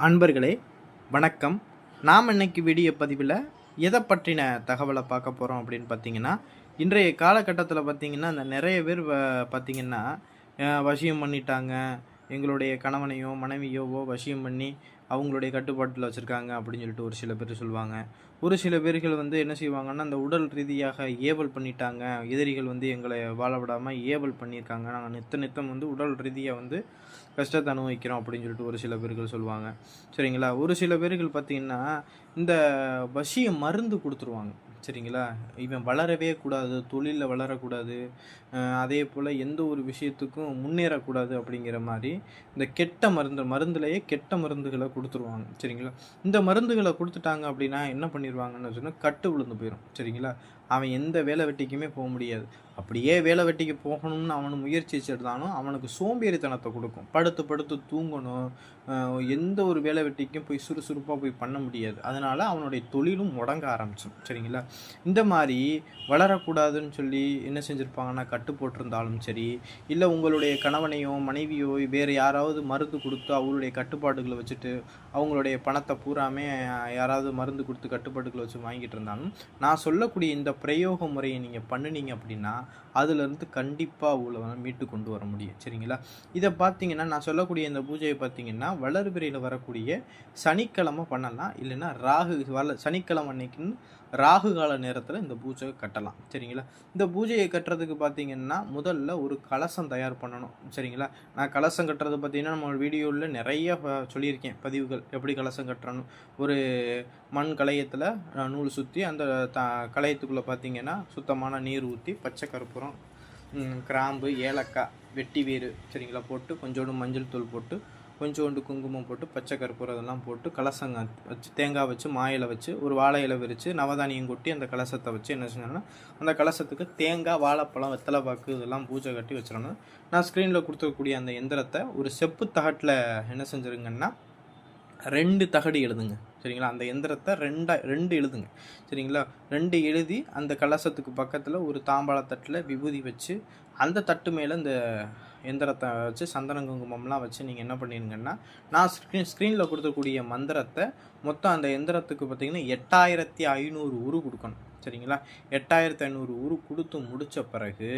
அன்பர்களே வணக்கம். நாம் இன்னைக்கு வீடியோ பதிவில் எதை பற்றின தகவலை பார்க்க போகிறோம் அப்படின்னு பார்த்தீங்கன்னா, இன்றைய காலகட்டத்தில் பார்த்தீங்கன்னா அந்த நிறைய பேர் பார்த்தீங்கன்னா வசியம் பண்ணிட்டாங்க, எங்களுடைய கணவனையோ மனைவியோவோ வசியம் பண்ணி அவங்களுடைய கட்டுப்பாட்டில் வச்சுருக்காங்க அப்படின்னு சொல்லிட்டு ஒரு சில பேர் சொல்லுவாங்க. ஒரு சில பேர்கள் வந்து என்ன செய்வாங்கன்னா, அந்த உடல் ரீதியாக ஏவல் பண்ணிட்டாங்க, எதிரிகள் வந்து எங்களை வாழ விடாமல் ஏவல் பண்ணியிருக்காங்க, நாங்கள் நித்தம் வந்து உடல் ரீதியாக வந்து கஷ்டத்தை அனுபவிக்கிறோம் அப்படின்னு சொல்லிட்டு ஒரு சில பேர்கள் சொல்லுவாங்க. சரிங்களா? ஒரு சில பேர்கள் பார்த்தீங்கன்னா, இந்த வசிய மருந்து குடுத்துருவாங்க. சரிங்களா? இவன் வளரவே கூடாது, தொழில்ல வளரக்கூடாது, அதேபோல எந்த ஒரு விஷயத்துக்கும் முன்னேறக்கூடாது அப்படிங்கிற மாரி, இந்த கெட்ட மருந்துலயே கெட்ட மருந்துகள குடுத்துருவாங்க. சரிங்களா? இந்த மருந்துகள குடுத்துட்டாங்க அப்படின்னா என்ன பண்ணிருவாங்கன்னு சொன்னா, கட்டு விழுந்து போயிரும். சரிங்களா? அவன் எந்த வேலை வெட்டிக்குமே முடியாது. அப்படியே வேலை வெட்டிக்கு போகணும்னு அவனு முயற்சி செஞ்சிருந்தாலும், அவனுக்கு சோம்பேறித்தனத்த குடுக்கும். படுத்து படுத்து தூங்கணும். எந்த ஒரு வேலை வெட்டிக்கும் போய் சுறுசுறுப்பா போய் பண்ண முடியாது. அதனால அவனுடைய தொழிலும் முடங்க ஆரம்பிச்சுரும். சரிங்களா? இந்த மாரி வளரக்கூடாதுன்னு சொல்லி என்ன செஞ்சிருப்பாங்கன்னா, கட்டு போட்டிருந்தாலும் சரி, இல்ல உங்களுடைய கணவனையோ, மனைவியோ வேறு யாராவது மருந்து குடுத்து அவங்களுடைய கட்டுப்பாடுகள வச்சுட்டு, அவங்களுடைய பணத்த பூராமே யாராவது மருந்து குடுத்து கட்டுப்பாடுகள வச்சு வாங்கிட்டு இருந்தாலும், நான் சொல்லக்கூடிய இந்த பிரயோக முறைய நீங்க பண்ணுனீங்க அப்படின்னா, அதுலேருந்து கண்டிப்பா உங்கள மீட்டு கொண்டு வர முடியும். சரிங்களா? இத பார்த்தீங்கன்னா, நான் சொல்லக்கூடிய இந்த பூஜைய பார்த்தீங்கன்னா, வளர்பிறையில வரக்கூடிய சனிக்கிழமை பண்ணலாம். இல்லைன்னா சனிக்கிழமை அன்னைக்குன்னு ராகு கால நேரத்தில் இந்த பூஜை கட்டலாம். சரிங்களா? இந்த பூஜையை கட்டுறதுக்கு பார்த்தீங்கன்னா, முதல்ல ஒரு கலசம் தயார் பண்ணணும். சரிங்களா? நான் கலசம் கட்டுறது பார்த்தீங்கன்னா, நம்ம வீடியோவில் நிறைய சொல்லியிருக்கேன் பதிவுகள். எப்படி கலசம் கட்டுறணும். ஒரு மண் கலயத்தில் நூல் சுற்றி அந்த கலயத்துக்குள்ளே பார்த்தீங்கன்னா, சுத்தமான நீர் ஊற்றி பச்சை கற்பூரம், கிராம்பு, ஏலக்காய், வெட்டி வேறு சரிங்களா போட்டு, கொஞ்சோண்டு மஞ்சள் தூள் போட்டு, கொஞ்சோண்டு குங்குமம் போட்டு, பச்சை கற்பூரம் இதெல்லாம் போட்டு, கலசங்க வச்சு தேங்காய் வச்சு, மாயிலை வச்சு, ஒரு வாழை இலை விரித்து, நவதானியம் கொட்டி அந்த கலசத்தை வச்சு என்ன செஞ்சோன்னா, அந்த கலசத்துக்கு தேங்காய், வாழைப்பழம், வெத்தலை பாக்கு இதெல்லாம் பூஜை கட்டி வச்சிடணும். நான் ஸ்க்ரீனில் கொடுத்துருக்கக்கூடிய அந்த எந்திரத்தை ஒரு செப்பு தகட்டில் என்ன செஞ்சுருங்கன்னா, 2 தகடு எழுதுங்க. சரிங்களா? அந்த எந்திரத்தை 2 எழுதுங்க. சரிங்களா? 2 எழுதி அந்த கலசத்துக்கு பக்கத்தில் ஒரு தாம்பாளத்தட்டில் விபூதி வச்சு, அந்த தட்டு மேலே இந்த எந்திரத்தை வச்சு சந்தன குங்குமம்லாம் வச்சு நீங்கள் என்ன பண்ணிடுங்கன்னா, நான் ஸ்க்ரீனில் கொடுக்கக்கூடிய மந்திரத்தை மொத்தம் அந்த எந்திரத்துக்கு பார்த்தீங்கன்னா 8500 உரு கொடுக்கணும். சரிங்களா? 8500 உரு கொடுத்து முடித்த பிறகு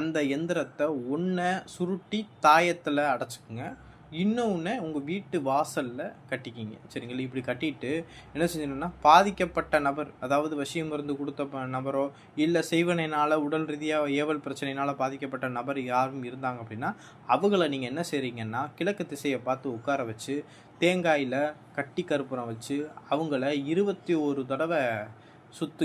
அந்த எந்திரத்தை ஒன்றை சுருட்டி தாயத்தில் அடைச்சிக்குங்க. இன்னொன்று உங்கள் வீட்டு வாசலில் கட்டிக்கிங்க. சரிங்களா? இப்படி கட்டிட்டு என்ன செஞ்சணுன்னா, பாதிக்கப்பட்ட நபர், அதாவது வசியம் மருந்து கொடுத்த நபரோ இல்லை செய்வனையினால் உடல் ரீதியாக ஏவல் பிரச்சனையினால் பாதிக்கப்பட்ட நபர் யாரும் இருந்தாங்க அப்படின்னா, அவங்கள நீங்கள் என்ன செய்கிறீங்கன்னா, கிழக்கு திசையை பார்த்து உட்கார வச்சு தேங்காயில் கட்டி கற்பூரம் வச்சு அவங்கள 21 தடவை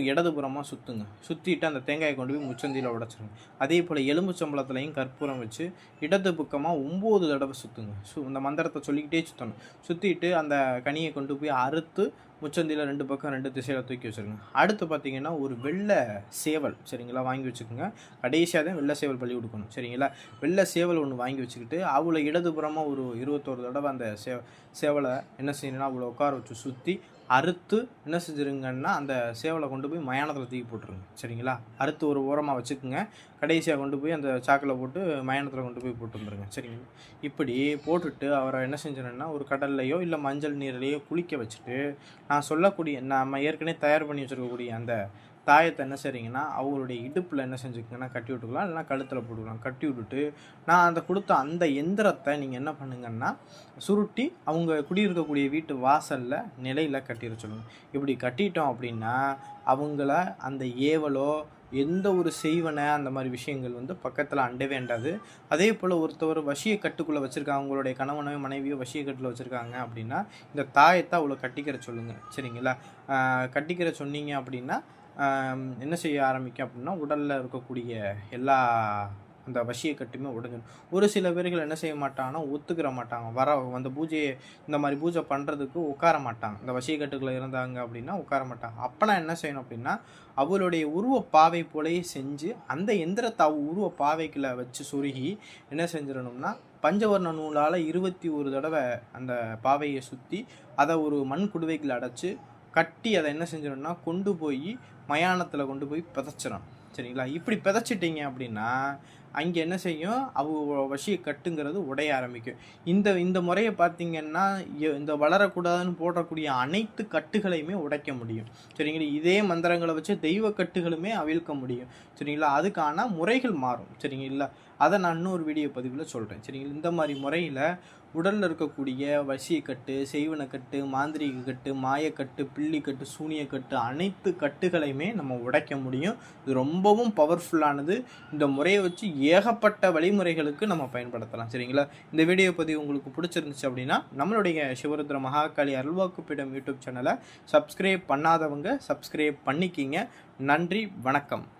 இடதுபுறமாக சுற்றுங்க. சுற்றிட்டு அந்த தேங்காயை கொண்டு போய் முச்சந்தியில் உடைச்சிருங்க. அதே போல் எலும்புச்சம்பளத்துலையும் கற்பூரம் வச்சு இடது பக்கமாக 9 தடவை சுற்றுங்க. இந்த மந்திரத்தை சொல்லிக்கிட்டே சுற்றணும். சுற்றிட்டு அந்த கனியை கொண்டு போய் அறுத்து முச்சந்தியில் 2 பக்கம் 2 திசையில் தூக்கி வச்சுருங்க. அடுத்து பார்த்தீங்கன்னா, ஒரு வெள்ளை சேவல் சரிங்களா வாங்கி வச்சுக்கோங்க. கடைசியாக தான் வெள்ளை சேவல் பள்ளி கொடுக்கணும். சரிங்களா? வெள்ளை சேவல் ஒன்று வாங்கி வச்சுக்கிட்டு அவ்வளோ இடதுபுறமாக ஒரு 21 தடவை அந்த சேவலை என்ன செய்யணும்னா அவ்வளோ உட்கார வச்சு சுற்றி அறுத்து என்ன செஞ்சுருங்கன்னா, அந்த சேவலை கொண்டு போய் மயானத்தில் தூக்கி போட்டுருங்க. சரிங்களா? அறுத்து ஒரு ஓரமாக வச்சுக்கோங்க. கடைசியாக கொண்டு போய் அந்த சாக்கில் போட்டு மயானத்தில் கொண்டு போய் போட்டு வந்துடுங்க. சரிங்களா? இப்படி போட்டுட்டு அவரை என்ன செஞ்சிடணுன்னா, ஒரு கடல்லையோ இல்லை மஞ்சள் நீர்லையோ குளிக்க வச்சுட்டு, நான் சொல்லக்கூடிய நம்ம ஏற்கனவே தயார் பண்ணி வச்சுருக்கக்கூடிய அந்த தாயத்தை என்ன செய்கிறீங்கன்னா, அவங்களுடைய இடுப்பில் என்ன செஞ்சுக்கங்கன்னா கட்டி விட்டுக்கலாம், இல்லைனா கழுத்தில் போட்டுக்கலாம். கட்டி விட்டுட்டு நான் அந்த கொடுத்த அந்த எந்திரத்தை நீங்கள் என்ன பண்ணுங்கன்னா, சுருட்டி அவங்க குடியிருக்கக்கூடிய வீட்டு வாசலில் நிலையில் கட்டிட சொல்லுங்கள். இப்படி கட்டிட்டோம் அப்படின்னா, அவங்கள அந்த ஏவலோ எந்த ஒரு செய்வனை அந்த மாதிரி விஷயங்கள் வந்து பக்கத்தில் அண்ட வேண்டாது. அதே போல் ஒருத்தவர் வசிய கட்டுக்குள்ளே வச்சுருக்காங்க, அவங்களுடைய கணவனையோ மனைவியோ வசிய கட்டில் வச்சுருக்காங்க அப்படின்னா, இந்த தாயத்தை அவ்வளோ கட்டிக்கிற சொல்லுங்கள். சரிங்களா? கட்டிக்கிற சொன்னீங்க அப்படின்னா என்ன செய்ய ஆரம்பிக்கும் அப்படின்னா, உடலில் இருக்கக்கூடிய எல்லா அந்த வசிய கட்டுமே உடைஞ்சிடும். ஒரு சில பேர்கள் என்ன செய்ய மாட்டாங்கன்னா, ஒத்துக்கிற மாட்டாங்க. அந்த பூஜையை இந்த மாதிரி பூஜை பண்ணுறதுக்கு உட்கார மாட்டாங்க. இந்த வசிய கட்டுக்குள்ளே இருந்தாங்க அப்படின்னா உட்கார மாட்டாங்க. அப்போ நான் என்ன செய்யணும் அப்படின்னா, அவளுடைய உருவ பாவை போலயே செஞ்சு அந்த எந்திரத்தை உருவ பாவைக்குள்ள வச்சு சொருகி என்ன செஞ்சிடணும்னா, பஞ்சவர்ண நூலால் 21 தடவை அந்த பாவையை சுற்றி அதை ஒரு மண் குடுவைக்குள்ள அடைச்சி கட்டி அதை என்ன செஞ்சிடணும்னா, கொண்டு போய் மயானத்தில் கொண்டு போய் புதைச்சிடணும். சரிங்களா? இப்படி புதைச்சிட்டிங்க அப்படின்னா, அங்கே என்ன செய்யும், வசிய கட்டுங்கிறது உடைய ஆரம்பிக்கும். இந்த இந்த முறையை பார்த்தீங்கன்னா, இந்த வளரக்கூடாதுன்னு போடக்கூடிய அனைத்து கட்டுகளையுமே உடைக்க முடியும். சரிங்களா? இதே மந்திரங்களை வச்சு தெய்வ கட்டுகளுமே அவிழ்க்க முடியும். சரிங்களா? அதுக்கான முறைகள் மாறும். சரிங்களா? அதை நான் இன்னொரு வீடியோ பதிவில் சொல்கிறேன். சரிங்களா? இந்த மாதிரி முறையில் உடலில் இருக்கக்கூடிய வசியக்கட்டு, செய்வனக்கட்டு, மாந்திரீக கட்டு, மாயக்கட்டு, பில்லிக்கட்டு, சூனியக்கட்டு அனைத்து கட்டுகளையுமே நம்ம உடைக்க முடியும். இது ரொம்பவும் பவர்ஃபுல்லானது. இந்த முறையை வச்சு ஏகப்பட்ட வழிமுறைகளுக்கு நம்ம பயன்படுத்தலாம். சரிங்களா? இந்த வீடியோ பதிவு உங்களுக்கு பிடிச்சிருந்துச்சு அப்படின்னா நம்மளுடைய சிவருத்ர மகாகாளி அருள்வாக்குப்பீடம் யூடியூப் சேனலை சப்ஸ்கிரைப் பண்ணாதவங்க சப்ஸ்கிரைப் பண்ணிக்கிங்க. நன்றி, வணக்கம்.